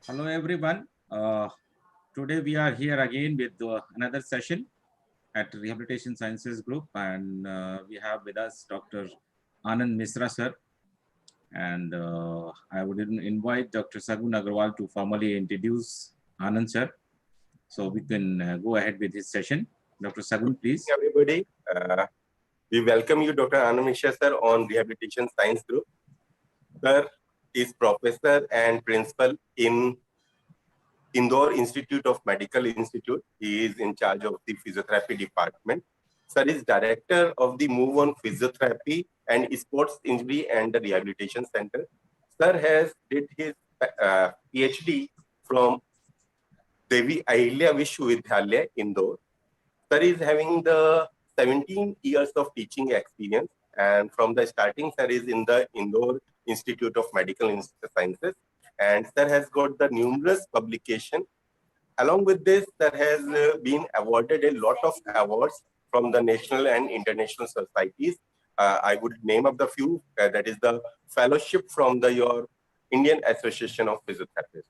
Hello everyone. Today we are here again with another session at Rehabilitation Sciences Group, and we have with us Dr. Anand Misra sir, and I would invite Dr. Sagun Agarwal to formally introduce Anand sir, so we can go ahead with his session. Dr. Sagun, please. Everybody, we welcome you, Dr. Anand Misra sir, on Rehabilitation Science Group. Sir is professor and principal in Indore Institute of Medical Institute. He is in charge of the physiotherapy department. Sir is director of the Move On Physiotherapy and Sports Injury and Rehabilitation Center. Sir has did his PhD from Devi Ahilya Vishwavidyalaya, Indore. Sir is having the 17 years of teaching experience, and from the starting, sir is in the Indore Institute of Medical Sciences, and sir has got the numerous publications. Along with this, there has been awarded a lot of awards from the national and international societies. I would name up the few. That is the fellowship from your Indian Association of Physiotherapists.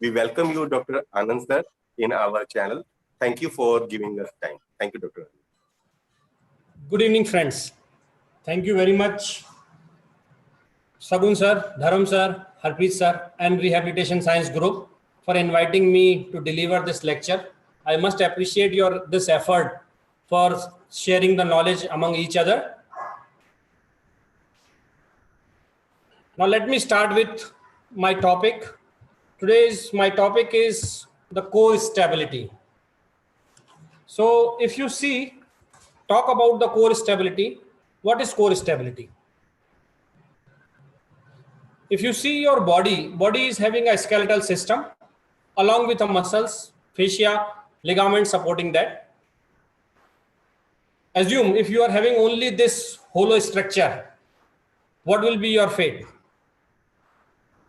We welcome you, Dr. Anand sir, in our channel. Thank you for giving us time. Thank you, Dr. Good evening, friends. Thank you very much, Sagun sir, Dharam sir, Harpreet sir, and Rehabilitation Science Group for inviting me to deliver this lecture. I must appreciate this effort for sharing the knowledge among each other. Now let me start with my topic. My topic is the core stability. So if you talk about the core stability, what is core stability? If you see your body is having a skeletal system along with the muscles, fascia, ligaments supporting that. Assume if you are having only this hollow structure, what will be your fate?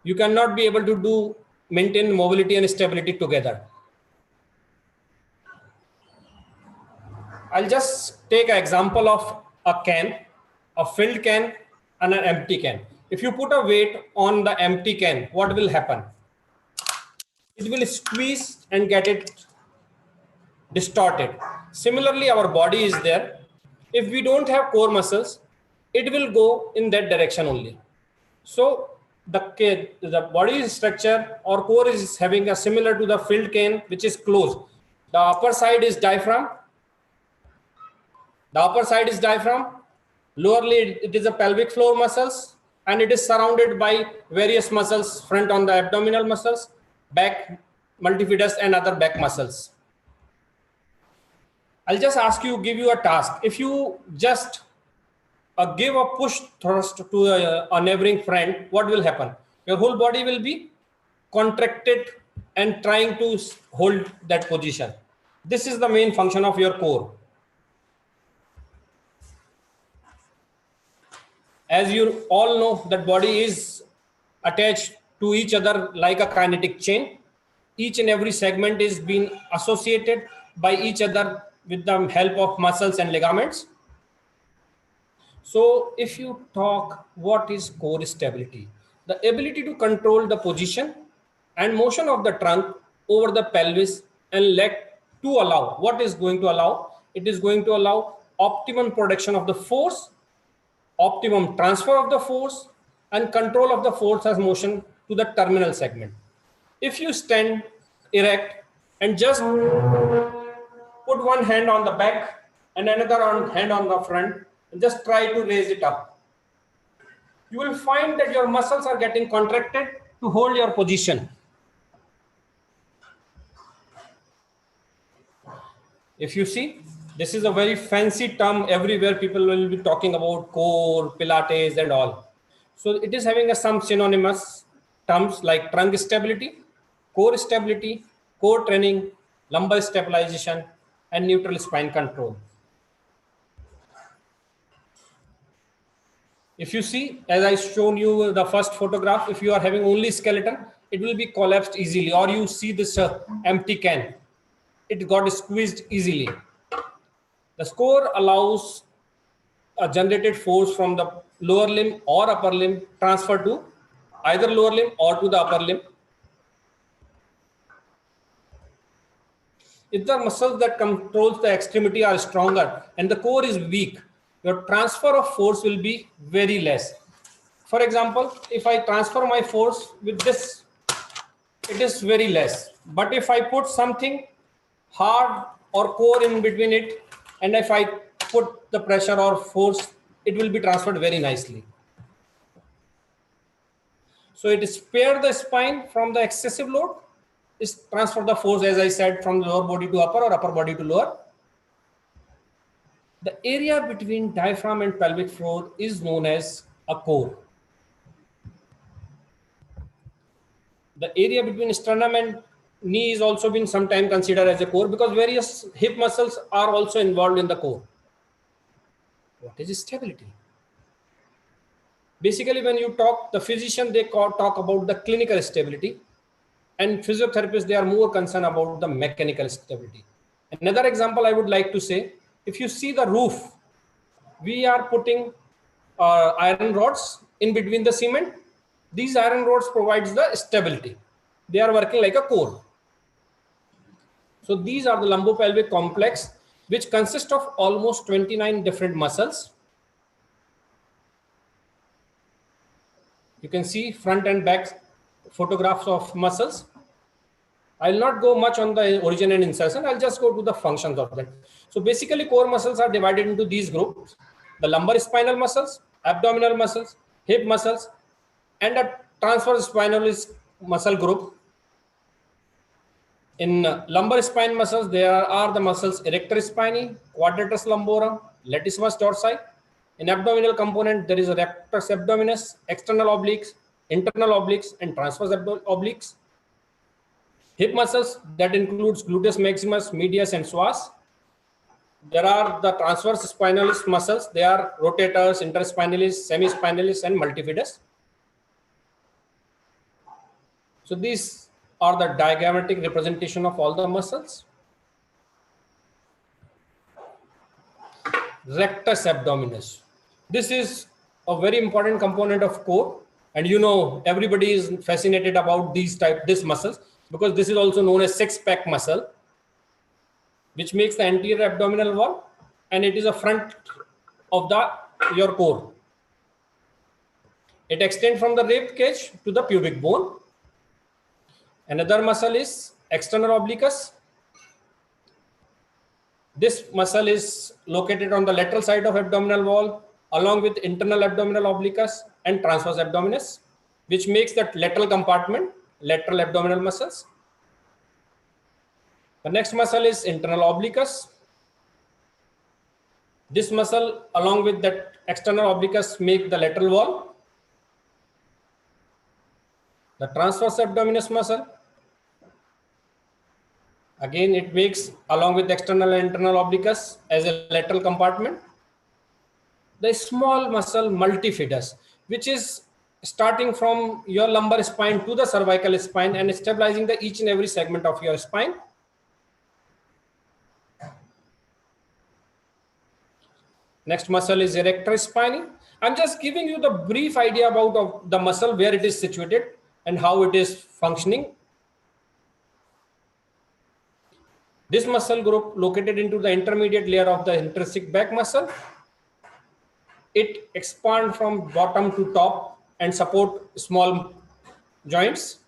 You cannot be able to maintain mobility and stability together. I'll just take an example of a can, a filled can and an empty can. If you put a weight on the empty can, what will happen? It will squeeze and get it distorted. Similarly, our body is there. If we don't have core muscles, it will go in that direction only. So the body structure or core is having a similar to the filled can, which is closed. The upper side is diaphragm. Lowerly, it is the pelvic floor muscles, and it is surrounded by various muscles, front on the abdominal muscles, back, multifidus, and other back muscles. I'll just give you a task. If you just give a push thrust to a neighboring friend, what will happen? Your whole body will be contracted and trying to hold that position. This is the main function of your core. As you all know, that body is attached to each other like a kinetic chain. Each and every segment is being associated by each other with the help of muscles and ligaments. So if you talk what is core stability, the ability to control the position and motion of the trunk over the pelvis and leg to allow, what is going to allow? It is going to allow optimum production of the force, optimum transfer of the force, and control of the force as motion to the terminal segment. If you stand erect and just put one hand on the back and another hand on the front and just try to raise it up, you will find that your muscles are getting contracted to hold your position. If you see, this is a very fancy term. Everywhere people will be talking about core, Pilates and all. So it is having some synonymous terms like trunk stability, core training, lumbar stabilization, and neutral spine control. If you see, as I shown you the first photograph, if you are having only skeleton, it will be collapsed easily. Or you see this empty can, it got squeezed easily. The core allows a generated force from the lower limb or upper limb transfer to either lower limb or to the upper limb. if the muscles that controls the extremity are stronger and the core is weak, your transfer of force will be very less. For example, if I transfer my force with this, it is very less. But if I put something hard or core in between it, and if I put the pressure or force, it will be transferred very nicely. So it spare the spine from the excessive load, is transfer the force, as I said, from lower body to upper or upper body to lower. The area between diaphragm and pelvic floor is known as a core. The area between sternum and knee is also been sometimes considered as a core because various hip muscles are also involved in the core. What is stability? Basically, when you talk, the physician, they talk about the clinical stability, and physiotherapists, they are more concerned about the mechanical stability. Another example I would like to say, if you see the roof, we are putting iron rods in between the cement. These iron rods provides the stability. They are working like a core. So these are the lumbopelvic complex, which consist of almost 29 different muscles. You can see front and back photographs of muscles. I'll not go much on the origin and insertion. I'll just go to the functions of them. So basically, core muscles are divided into these groups: the lumbar spinal muscles, abdominal muscles, hip muscles, and a transverse spinal muscle group. In lumbar spine muscles, there are the muscles erector spinae, quadratus lumborum, latissimus dorsi. In abdominal component, there is a rectus abdominis, external obliques, internal obliques, and transverse obliques. Hip muscles, that includes gluteus maximus, medius, and psoas. There are the transverse spinalis muscles. They are rotators, interspinalis, semispinalis, and multifidus. So these are the diagrammatic representation of all the muscles. Rectus abdominis. This is a very important component of core, and you know everybody is fascinated about these muscles because this is also known as six-pack muscle, which makes the anterior abdominal wall, and it is a front of your core. It extends from the rib cage to the pubic bone. Another muscle is external obliquus. This muscle is located on the lateral side of abdominal wall, along with internal abdominal obliquus and transverse abdominis, which makes that lateral compartment, lateral abdominal muscles. The next muscle is internal obliquus. This muscle, along with that external obliquus, make the lateral wall. The transverse abdominis muscle, again, it makes, along with external and internal obliquus, as a lateral compartment. The small muscle multifidus, which is starting from your lumbar spine to the cervical spine and stabilizing the each and every segment of your spine. Next muscle is erector spinae. I'm just giving you the brief idea about the muscle, where it is situated and how it is functioning. This muscle group located into the intermediate layer of the intrinsic back muscle. It expands from bottom to top and support small joints.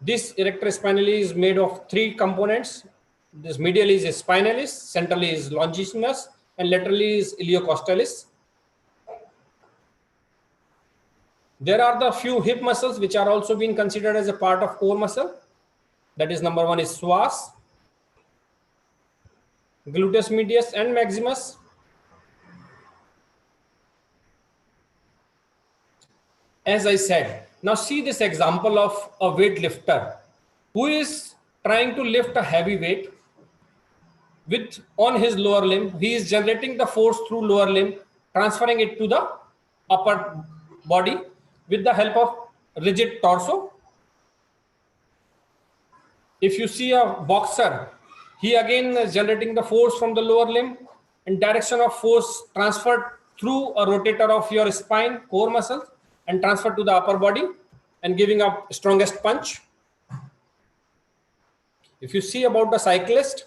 This erector spinalis is made of three components. This medially is spinalis, centrally is longissimus, and laterally is iliocostalis. There are the few hip muscles which are also being considered as a part of core muscle. That is, number one is psoas, gluteus medius, and maximus. As I said, now see this example of a weightlifter who is trying to lift a heavy weight on his lower limb. He is generating the force through lower limb, transferring it to the upper body with the help of rigid torso. If you see a boxer, he again is generating the force from the lower limb, and direction of force transferred through a rotator of your spine, core muscle, and transferred to the upper body and giving up strongest punch. If you see about the cyclist,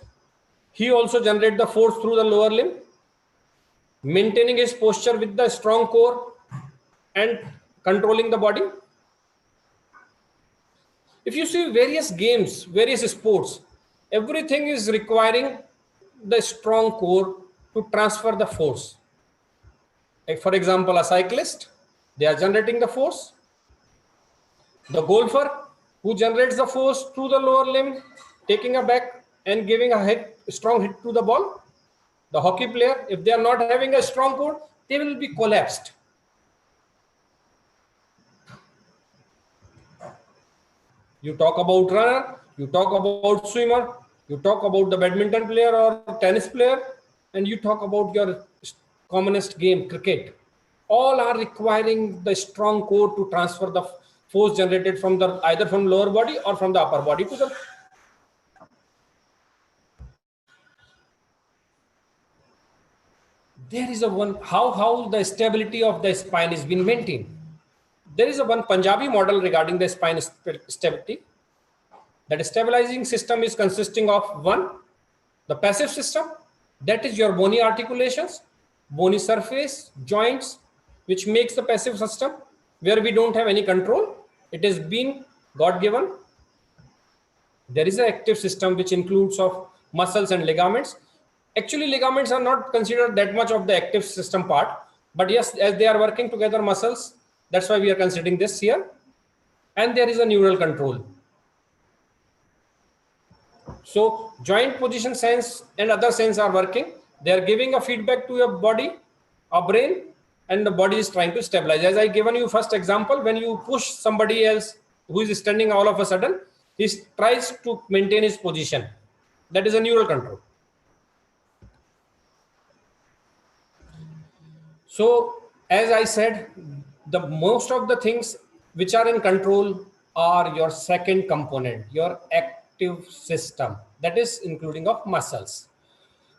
he also generates the force through the lower limb, maintaining his posture with the strong core and controlling the body. If you see various games, various sports, everything is requiring the strong core to transfer the force. Like for example, a cyclist, they are generating the force. The golfer, who generates the force through the lower limb, taking a back and giving a hit, strong hit to the ball. The hockey player, if they are not having a strong core, they will be collapsed. You talk about runner, you talk about swimmer, you talk about the badminton player or tennis player, and you talk about your commonest game, cricket. All are requiring the strong core to transfer the force generated from the either from lower body or from the upper body to the. There is a one how the stability of the spine is being maintained. There is a one Punjabi model regarding the spine stability. That stabilizing system is consisting of one, the passive system, that is your bony articulations, bony surface, joints, which makes the passive system where we don't have any control. It has been God given. There is an active system which includes of muscles and ligaments. Actually, ligaments are not considered that much of the active system part, but yes, as they are working together, muscles, that's why we are considering this here. And there is a neural control. So joint position sense and other sense are working. They are giving a feedback to your body, a brain, and the body is trying to stabilize. As I given you first example, when you push somebody else who is standing all of a sudden, he tries to maintain his position. That is a neural control. So as I said, the most of the things which are in control are your second component, your active system, that is including of muscles.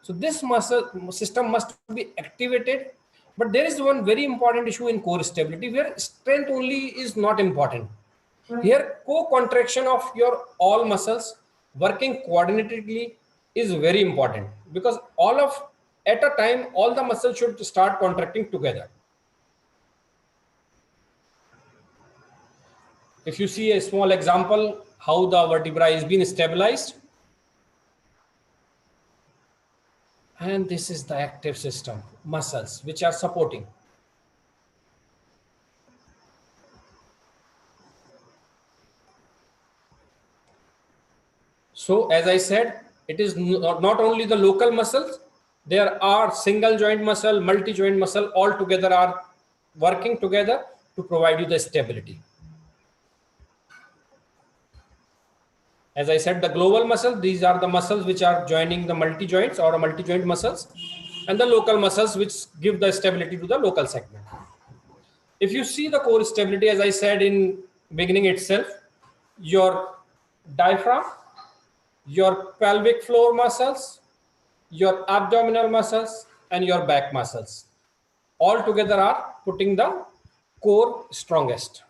So this muscle system must be activated, but there is one very important issue in core stability where strength only is not important. Here co-contraction of your all muscles working coordinatedly is very important, because all of at a time all the muscles should start contracting together. If you see a small example how the vertebra is being stabilized, and this is the active system, muscles which are supporting. So as I said, it is not only the local muscles, there are single joint muscle, multi-joint muscle, all together are working together to provide you the stability. As I said, the global muscle, these are the muscles which are joining the multi-joints or multi-joint muscles, and the local muscles which give the stability to the local segment. If you see the core stability, as I said in beginning itself, your diaphragm, your pelvic floor muscles, your abdominal muscles, and your back muscles all together are putting the core strongest.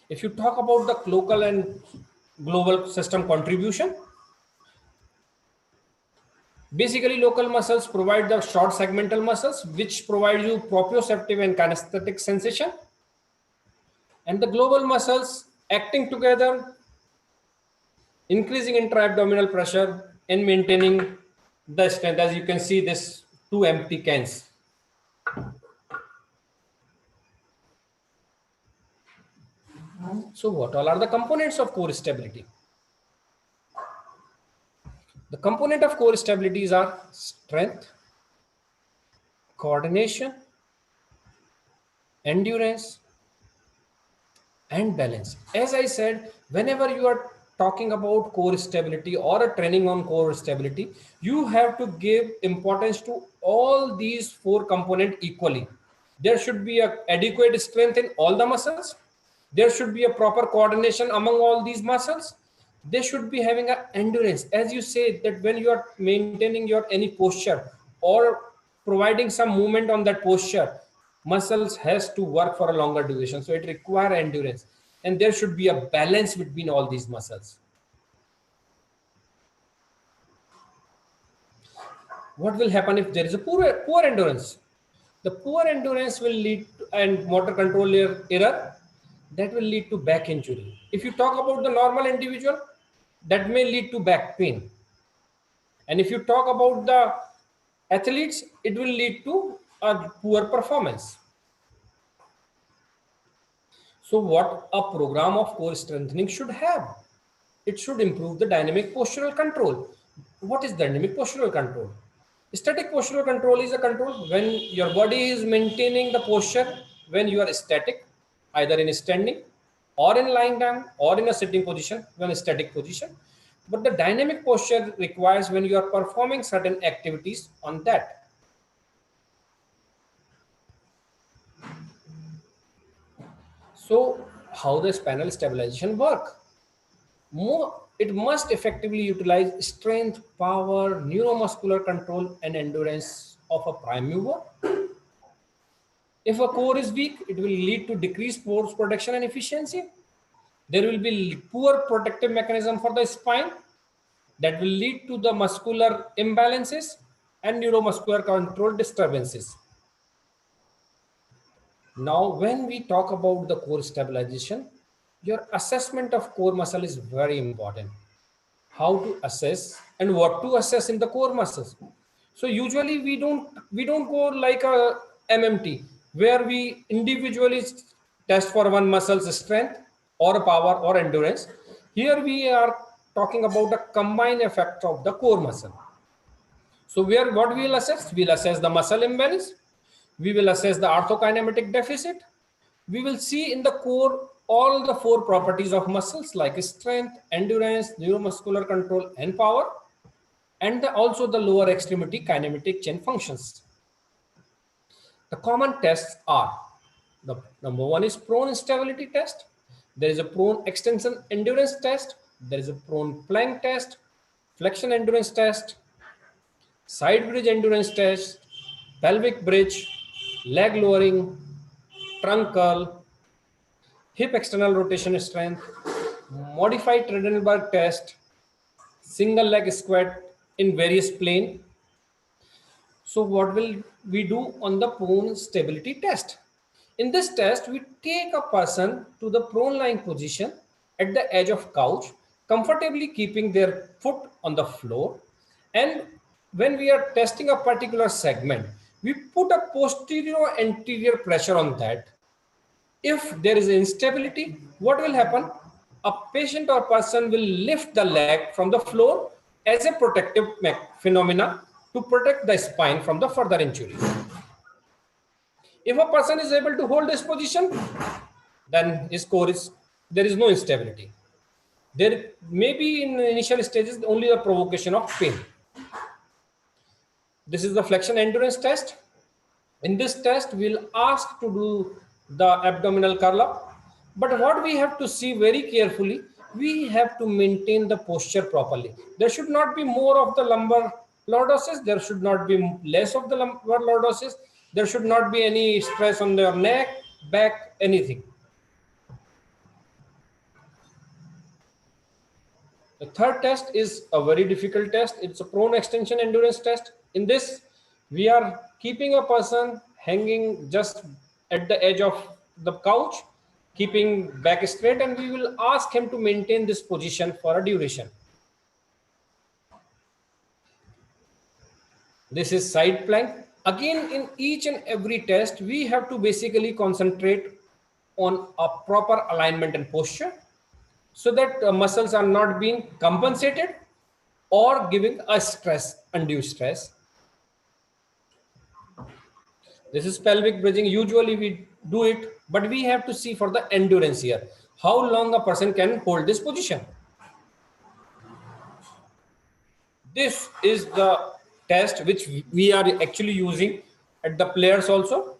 If you talk about the local and global system contribution, basically local muscles provide the short segmental muscles which provide you proprioceptive and kinesthetic sensation, and the global muscles acting together, increasing intra-abdominal pressure and maintaining the strength. As you can see, this two empty cans. So what all are the components of core stability? The component of core stabilities are strength, coordination, endurance, and balance. As I said, whenever you are talking about core stability or a training on core stability, you have to give importance to all these four components equally. There should be an adequate strength in all the muscles. There should be a proper coordination among all these muscles. They should be having an endurance. As you say that when you are maintaining your any posture or providing some movement on that posture, muscles has to work for a longer duration. So it requires endurance. and there should be a balance between all these muscles. What will happen if there is a poor endurance? The poor endurance will lead to, and motor control error, that will lead to back injury. If you talk about the normal individual, that may lead to back pain. And if you talk about the athletes, it will lead to a poor performance. So what a program of core strengthening should have? It should improve the dynamic postural control. What is dynamic postural control? Static postural control is a control when your body is maintaining the posture when you are static, either in standing or in lying down or in a sitting position, when a static position. But the dynamic posture requires when you are performing certain activities on that. So how does spinal stabilization work? It must effectively utilize strength, power, neuromuscular control, and endurance of a prime mover. If a core is weak, it will lead to decreased force protection and efficiency. There will be poor protective mechanism for the spine that will lead to the muscular imbalances and neuromuscular control disturbances. Now, when we talk about the core stabilization, your assessment of core muscle is very important. How to assess and what to assess in the core muscles. So usually we don't go like a MMT where we individually test for one muscle's strength or power or endurance. Here we are talking about the combined effect of the core muscle. So what we will assess? We'll assess the muscle imbalance. We will assess the orthokinematic deficit. We will see in the core all the 4 properties of muscles like strength, endurance, neuromuscular control, and power, and also the lower extremity kinematic chain functions. The common tests are, the number 1 is prone stability test. There is a prone extension endurance test. There is a prone plank test, flexion endurance test, side bridge endurance test, pelvic bridge, leg lowering, trunk curl, hip external rotation strength, modified Trendelenburg test, single leg squat in various plane. So what will we do on the prone stability test? In this test, we take a person to the prone lying position at the edge of couch, comfortably keeping their foot on the floor. And when we are testing a particular segment, we put a posterior anterior pressure on that. If there is instability, what will happen? A patient or person will lift the leg from the floor as a protective phenomena to protect the spine from the further injury. If a person is able to hold this position, then his core there is no instability. There may be in initial stages only a provocation of pain. This is the flexion endurance test. In this test, we'll ask to do the abdominal curl up. But what we have to see very carefully, we have to maintain the posture properly. There should not be more of the lumbar lordosis. There should not be less of the lumbar lordosis. There should not be any stress on their neck, back, anything. The third test is a very difficult test. It's a prone extension endurance test. In this, we are keeping a person hanging just at the edge of the couch, keeping back straight, and we will ask him to maintain this position for a duration. This is side plank. Again, in each and every test, we have to basically concentrate on a proper alignment and posture so that muscles are not being compensated or giving a stress, undue stress. This is pelvic bridging. Usually we do it, but we have to see for the endurance here, how long a person can hold this position. This is the test which we are actually using at the players also.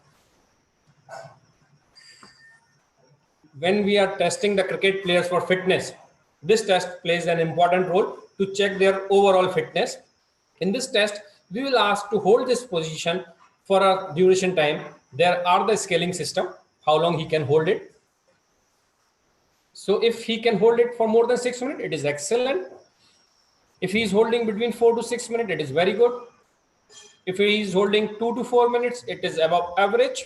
When we are testing the cricket players for fitness, this test plays an important role to check their overall fitness. In this test, we will ask to hold this position for a duration time. There are the scaling system, how long he can hold it. So if he can hold it for more than 6 minutes, it is excellent. If he is holding between 4 to 6 minutes, it is very good. If he is holding 2 to 4 minutes, it is above average.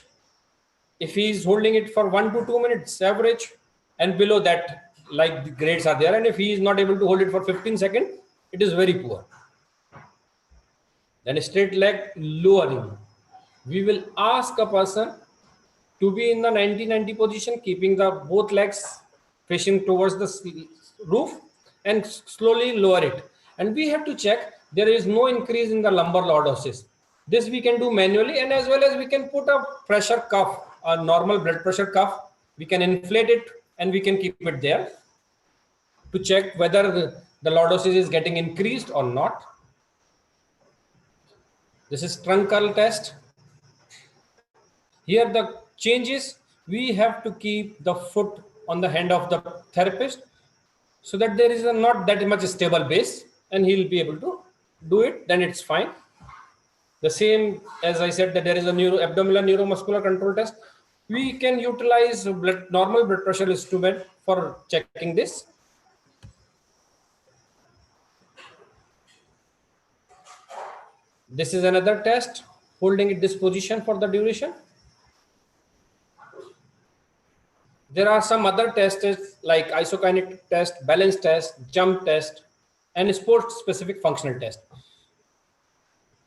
If he is holding it for 1 to 2 minutes, average, and below that, like the grades are there. And if he is not able to hold it for 15 seconds, it is very poor. Then straight leg lowering. We will ask a person to be in the 90-90 position, keeping the both legs facing towards the roof, and slowly lower it. And we have to check there is no increase in the lumbar lordosis. This we can do manually, and as well as we can put a pressure cuff, a normal blood pressure cuff. We can inflate it and we can keep it there to check whether the lordosis is getting increased or not. This is trunk curl test. Here the changes, we have to keep the foot on the hand of the therapist so that there is not that much stable base, and he'll be able to do it, then it's fine. The same as I said that there is a abdominal neuromuscular control test. We can utilize normal blood pressure instrument for checking this. This is another test, holding it this position for the duration. There are some other tests like isokinetic test, balance test, jump test, and sport specific functional test.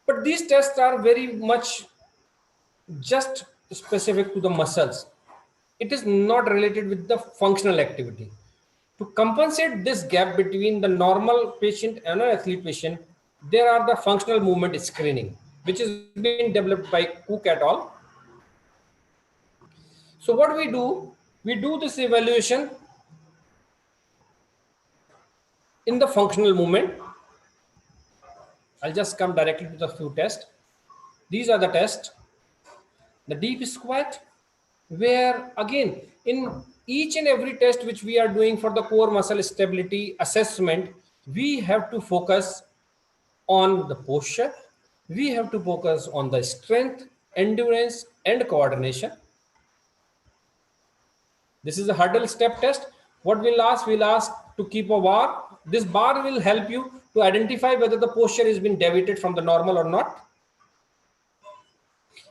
But these tests are very much just specific to the muscles. It is not related with the functional activity. To compensate this gap between the normal patient and an athlete patient, there are the functional movement screening, which is being developed by Cook et al. So what we do this evaluation in the functional movement. I'll just come directly to the few tests. These are the tests. The deep squat, where again, in each and every test which we are doing for the core muscle stability assessment, we have to focus on the posture. We have to focus on the strength, endurance, and coordination. This is a hurdle step test. What we'll ask to keep a bar. This bar will help you to identify whether the posture has been deviated from the normal or not.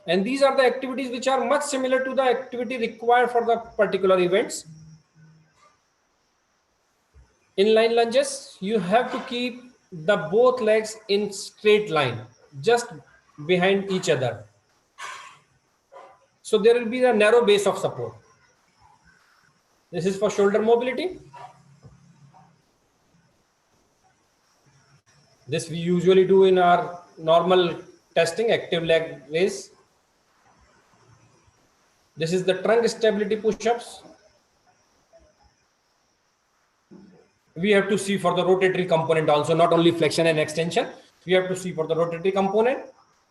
And these are the activities which are much similar to the activity required for the particular events. Inline lunges, you have to keep the both legs in straight line, just behind each other. So there will be a narrow base of support. This is for shoulder mobility. This we usually do in our normal testing, active leg raise. This is the trunk stability push-ups. We have to see for the rotatory component also, not only flexion and extension. We have to see for the rotatory component.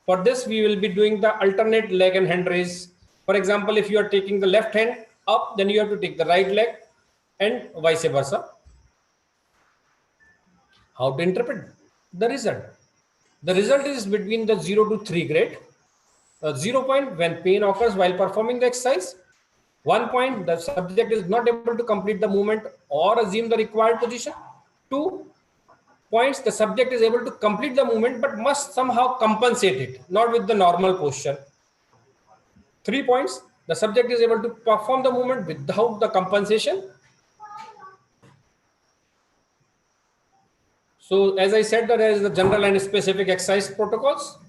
For this, we will be doing the alternate leg and hand raise. For example, if you are taking the left hand up, then you have to take the right leg, and vice versa. How to interpret the result? The result is between the 0 to 3 grade. 0 point, when pain occurs while performing the exercise. 1 point, the subject is not able to complete the movement or assume the required position. 2 points, the subject is able to complete the movement but must somehow compensate it, not with the normal posture. 3 points, the subject is able to perform the movement without the compensation. So as I said, there is the general and specific exercise protocols.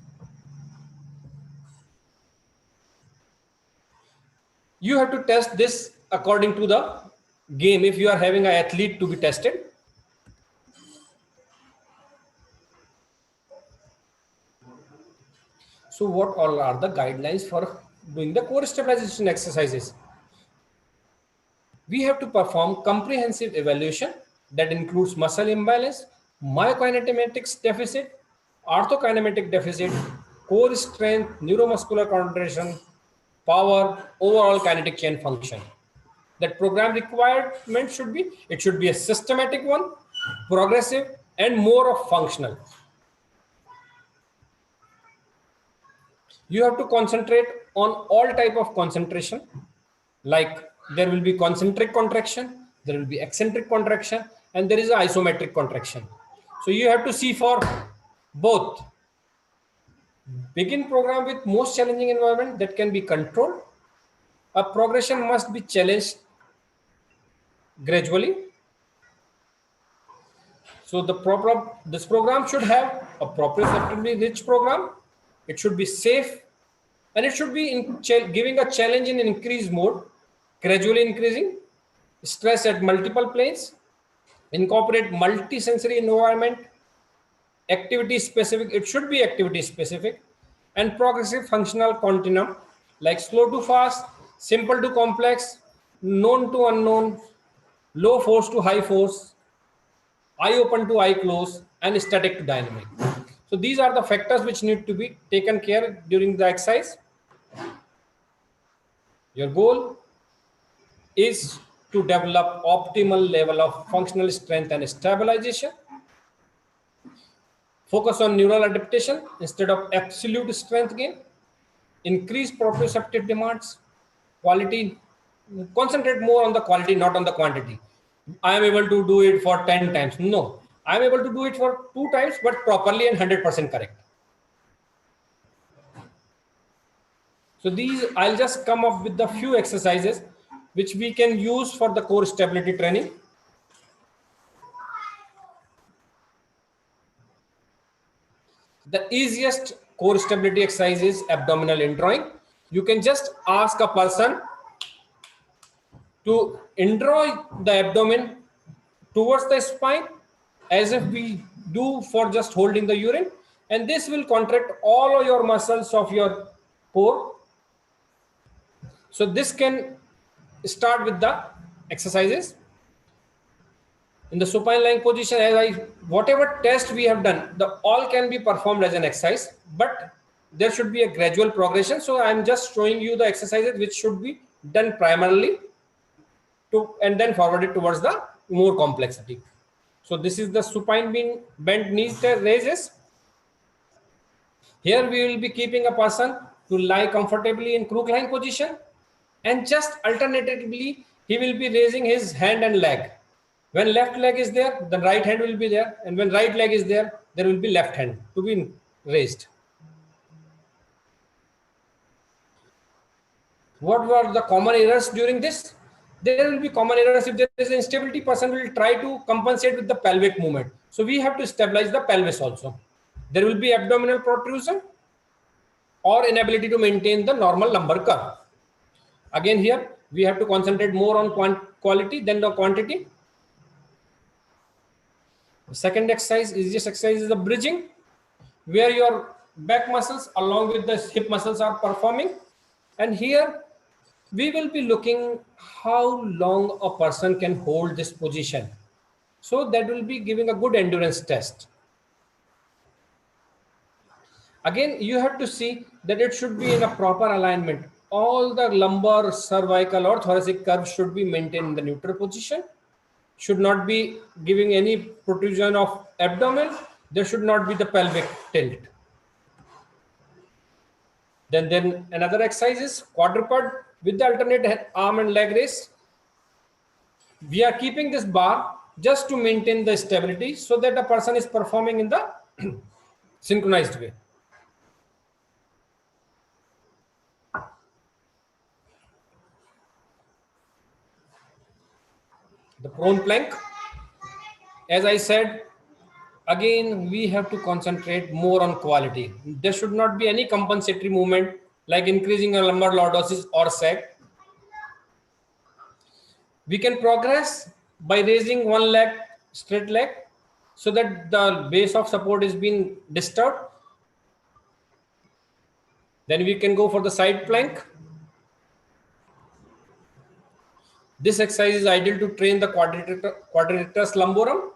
You have to test this according to the game if you are having an athlete to be tested. So what all are the guidelines for doing the core stabilization exercises? We have to perform comprehensive evaluation that includes muscle imbalance, myokinematics deficit, orthokinematic deficit, core strength, neuromuscular coordination, power, overall kinetic chain function. That program requirement should be, it should be a systematic one, progressive, and more of functional. You have to concentrate on all type of concentration, like there will be concentric contraction, there will be eccentric contraction, and there is an isometric contraction. So you have to see for both. Begin program with most challenging environment that can be controlled. A progression must be challenged gradually. So this program should have a proprioceptively rich program. It should be safe, and it should be giving a challenge in increased mode, gradually increasing, stress at multiple planes, incorporate multi-sensory environment, activity specific, it should be activity specific, and progressive functional continuum like slow to fast, simple to complex, known to unknown, low force to high force, eye open to eye close, and static to dynamic. So these are the factors which need to be taken care during the exercise. Your goal is to develop optimal level of functional strength and stabilization. Focus on neural adaptation instead of absolute strength gain. Increase proprioceptive demands. Quality, concentrate more on the quality, not on the quantity. I am able to do it for 10 times. No, I am able to do it for 2 times, but properly and 100% correct. So these, I'll just come up with the few exercises which we can use for the core stability training. The easiest core stability exercise is abdominal indrawing. You can just ask a person to indraw the abdomen towards the spine as if we do for just holding the urine, and this will contract all of your muscles of your core. So this can start with the exercises. In the supine lying position, whatever test we have done, all can be performed as an exercise, but there should be a gradual progression. So I'm just showing you the exercises which should be done primarily and then forwarded towards the more complexity. So this is the supine bent knees raises. Here we will be keeping a person to lie comfortably in crook lying position, and just alternatively he will be raising his hand and leg. When left leg is there, the right hand will be there, and when right leg is there, there will be left hand to be raised. What were the common errors during this? There will be common errors. If there is instability, person will try to compensate with the pelvic movement. So we have to stabilize the pelvis also. There will be abdominal protrusion or inability to maintain the normal lumbar curve. Again, here we have to concentrate more on quality than the quantity. The second exercise is the bridging, where your back muscles along with the hip muscles are performing. And here we will be looking how long a person can hold this position. So that will be giving a good endurance test. Again, you have to see that it should be in a proper alignment. All the lumbar, cervical or thoracic curves should be maintained in the neutral position. Should not be giving any protrusion of abdomen. There should not be the pelvic tilt. Then another exercise is quadruped with the alternate arm and leg raise. We are keeping this bar just to maintain the stability so that the person is performing in the synchronized way. The prone plank, as I said, again, we have to concentrate more on quality. There should not be any compensatory movement like increasing a lumbar lordosis or sag. We can progress by raising one leg, straight leg, so that the base of support is being disturbed. Then we can go for the side plank. This exercise is ideal to train the quadratus lumborum.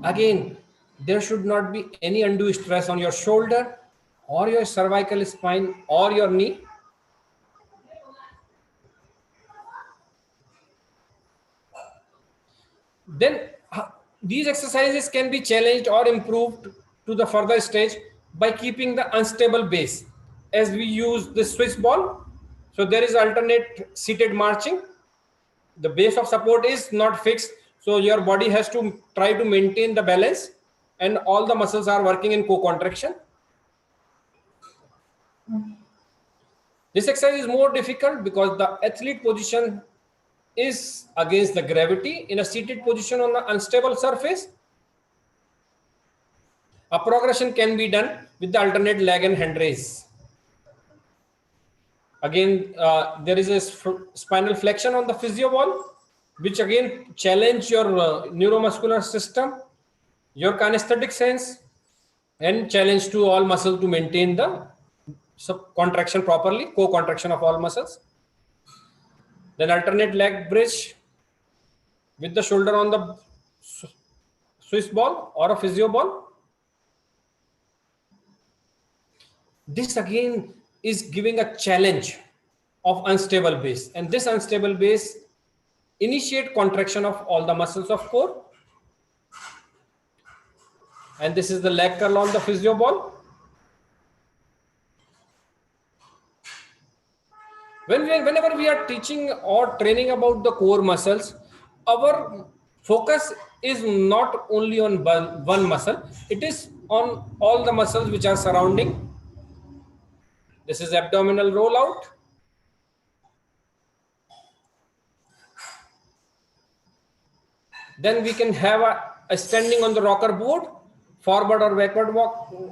Again, there should not be any undue stress on your shoulder or your cervical spine or your knee. Then these exercises can be challenged or improved to the further stage by keeping the unstable base. As we use the Swiss ball, So there is alternate seated marching. The base of support is not fixed. So your body has to try to maintain the balance, and all the muscles are working in co-contraction. This exercise is more difficult because the athlete position is against the gravity in a seated position on the unstable surface. A progression can be done with the alternate leg and hand raise. Again, there is a spinal flexion on the physio wall, which again challenge your neuromuscular system, your kinesthetic sense, and challenge to all muscles to maintain the contraction properly, co-contraction of all muscles. Then alternate leg bridge with the shoulder on the Swiss ball or a physio ball. This again is giving a challenge of unstable base, and this unstable base initiate contraction of all the muscles of core. And this is the leg curl on the physio ball. Whenever we are teaching or training about the core muscles, our focus is not only on one muscle, it is on all the muscles which are surrounding. This is abdominal rollout. Then we can have a standing on the rocker board, forward or backward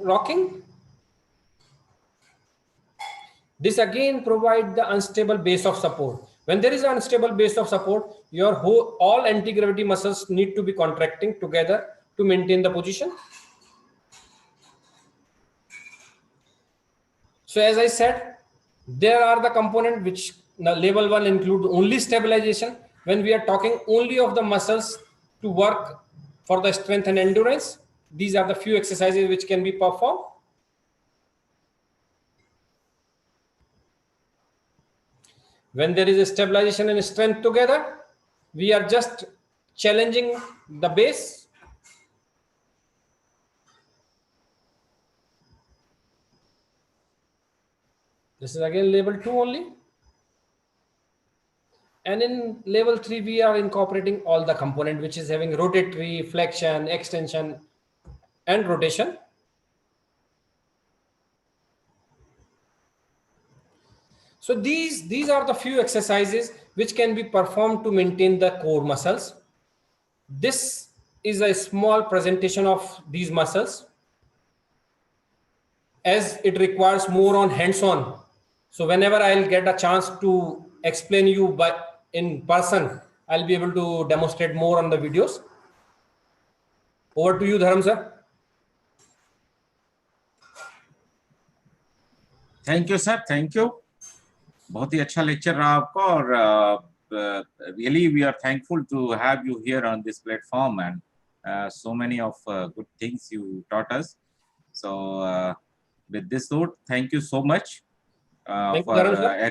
rocking. This again provides the unstable base of support. When there is an unstable base of support, your all anti-gravity muscles need to be contracting together to maintain the position. So as I said, there are the components which level 1 include only stabilization. When we are talking only of the muscles to work for the strength and endurance, these are the few exercises which can be performed. When there is a stabilization and strength together, we are just challenging the base. This is again level 2 only. And in level 3, we are incorporating all the component which is having rotatory, flexion, extension, and rotation. So these are the few exercises which can be performed to maintain the core muscles. This is a small presentation of these muscles, as it requires more on hands-on. So whenever I'll get a chance to explain you in person, I'll be able to demonstrate more on the videos. Over to you, Dharam sir. Thank you, sir. Thank you. बहुत ही अच्छा lecture रहा आपका, और really we are thankful to have you here on this platform, and so many of good things you taught us. So with this note, thank you so much for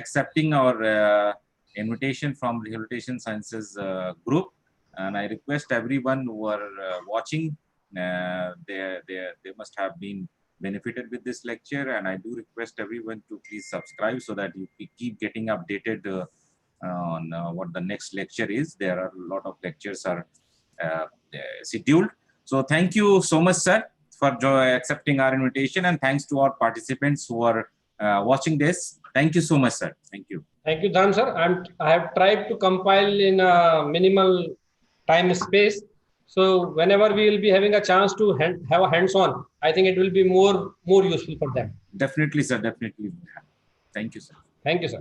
accepting our invitation from Rehabilitation Sciences group, and I request everyone who are watching, they must have been benefited with this lecture, and I do request everyone to please subscribe so that you keep getting updated on what the next lecture is. There are a lot of lectures are scheduled. So thank you so much, sir, for accepting our invitation, and thanks to our participants who are watching this. Thank you so much, sir. Thank you. Thank you, Dharam sir. I have tried to compile in a minimal time space. So whenever we will be having a chance to have a hands-on, I think it will be more useful for them. Definitely, sir. Definitely. Thank you, sir. Thank you, sir.